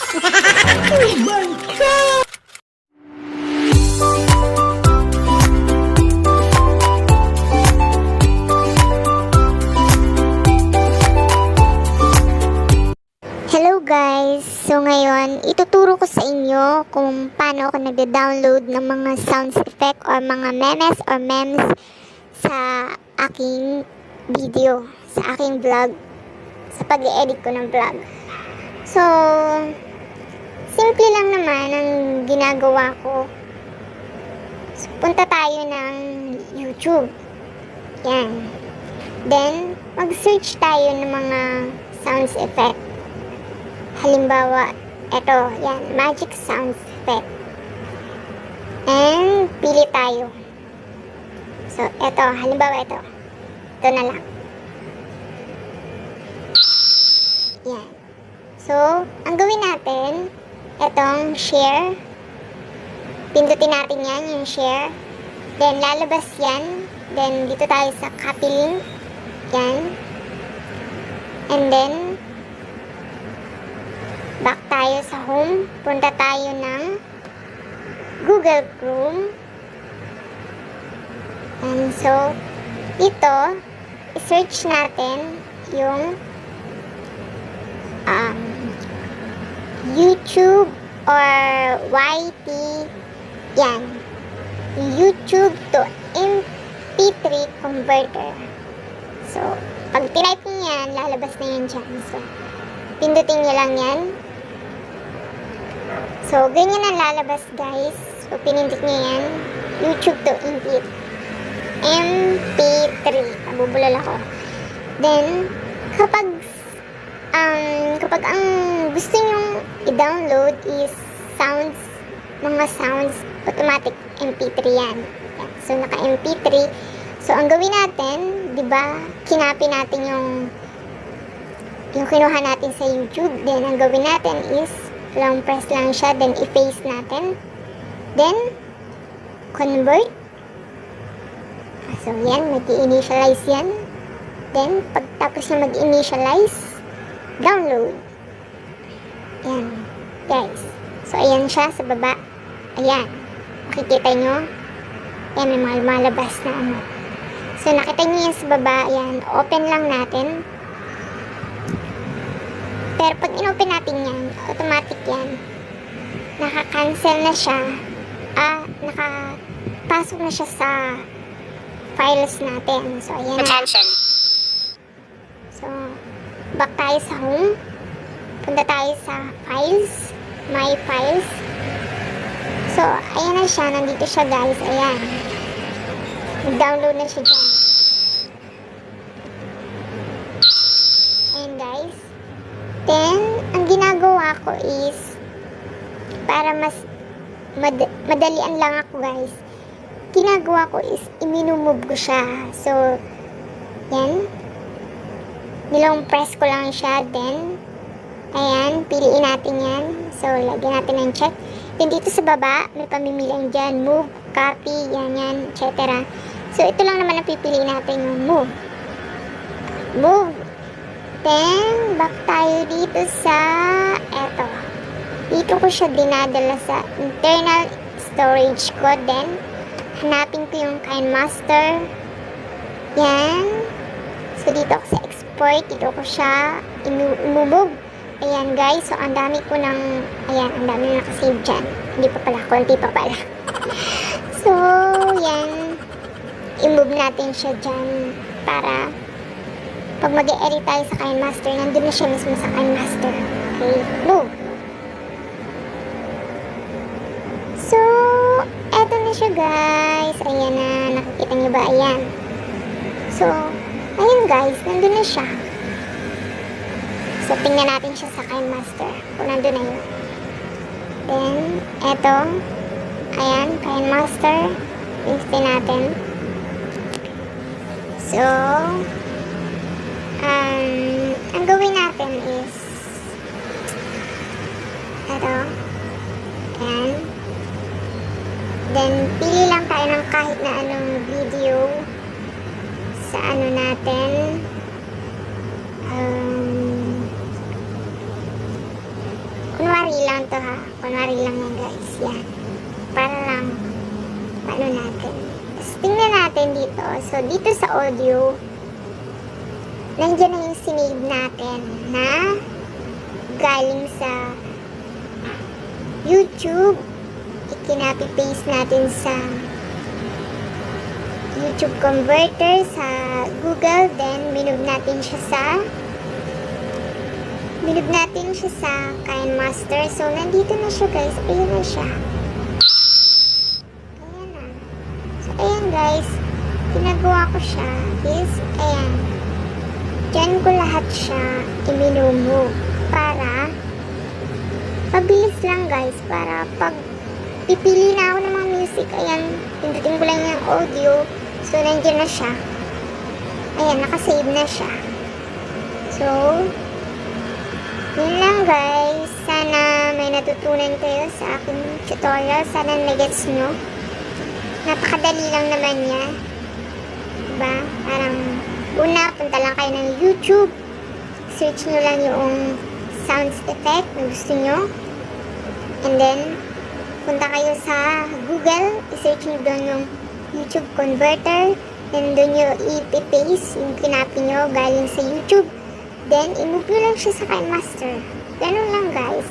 Oh my God! Hello guys! So ngayon, ituturo ko sa inyo kung paano ako nagda-download ng mga sounds effect or mga memes or memes sa aking video, sa aking vlog, sa pag-i-edit ko ng vlog. So, simple lang naman ang ginagawa ko. So, punta tayo ng YouTube. Yan. Then, mag-search tayo ng mga sounds effect. Halimbawa, ito, yan, magic sounds effect. And, pili tayo. So, ito, halimbawa ito. Ito na lang. Yan. So, ang gawin natin, itong share. Pindutin natin yan, yung share. Then, lalabas yan. Then, dito tayo sa copy link. Yan. And then, back tayo sa home. Punta tayo ng Google Chrome. And so, ito, i-search natin yung YouTube or YT. Yan. YouTube to MP3 converter. So, pag type nyo yan, lalabas na yan dyan. So, pindutin nyo lang yan. So, ganyan ang lalabas, guys. So, pinindot nyo yan. YouTube to MP3. Nabubulol ako. Then, kapag ang gusto nyo i-download is sounds, mga sounds, automatic MP3 yan. So, naka-MP3. So, ang gawin natin, di ba, kinopy natin yung kinuha natin sa YouTube. Then, ang gawin natin is long press lang siya, then i-paste natin, then convert. So yan, mag-i-initialize yan, then pagtapos na mag-initialize, download. Yan guys, so ayan siya sa baba. Ayan, makikita nyo, ayan, may mga lumalabas na ano. So nakita nyo yan sa baba. Ayan, open lang natin. Pero pag in-open natin yan, automatic yan. Naka-cancel na siya. Nakapasok na siya sa files natin. So, ayan na. So, back tayo sa home. Punta tayo sa files. My files. So, ayan na siya. Nandito siya, guys. Ayan. Nag-download na siya dyan. Ayan, guys. Then, ang ginagawa ko is, para mas madalian lang ako, guys, ginagawa ko is, iminumove ko siya. So, yan. Nilong press ko lang siya. Then, ayan, piliin natin yan. So, lagyan natin ng check. Then, dito sa baba, may pamimilian dyan. Move, copy, yan, etc. So, ito lang naman ang pipiliin natin, yung move. Move. Then, back tayo dito sa eto. Dito ko siya dinadala sa internal storage ko. Then, hanapin ko yung KineMaster. Yan. So, dito ako sa export. Dito ko siya imove. Ayan, guys. So, ang dami ko ng, ayan, ang dami na nakasave dyan. Hindi pa pala. Kunti pa pala. So, yan. I-move natin siya dyan para pag mag-e-edit tayo sa KineMaster, nandun na siya mismo sa KineMaster. Okay, move. So, eto na siya, guys. Ayan na, nakikita niyo ba? Ayan. So, ayun, guys, nandun na siya. So, tingnan natin siya sa KineMaster kung nandun na yun. Then, eto. Ayan, KineMaster. Listin natin. So, ang gawin natin is ito. Ayan. Then, pili lang tayo ng kahit na anong video sa ano natin. Kunwari kunwari lang to ha. Kunwari lang yan guys. Yan. Para lang, paano natin. Tapos tingnan natin dito. So, dito sa audio, nandiyan na yung sinave natin na galing sa YouTube. Ikinapi-paste natin sa YouTube converter sa Google, then minove natin siya sa KineMaster. So, nandito na siya guys. Ayan na siya. Ayan na. So, ayan guys. Ginagawa ko siya is, ayan. Diyan ko lahat siya i-minove para mabilis lang guys. Para pag pipili na ako ng mga music, ayan, pindutin ko lang yung audio. So, nandiyan na siya. Ayan, nakasave na siya. So, yun lang guys. Sana may natutunan kayo sa aking tutorial. Sana nagets nyo. Napakadali lang naman niya. Diba? Parang, una, punta lang kayo ng YouTube. Search nyo lang yung sounds effect na gusto nyo. And then, punta kayo sa Google. I-search nyo doon yung YouTube converter. And doon nyo i-paste yung kinapi nyo galing sa YouTube. Then, i-move nyo lang siya sa KineMaster. Ganun lang guys.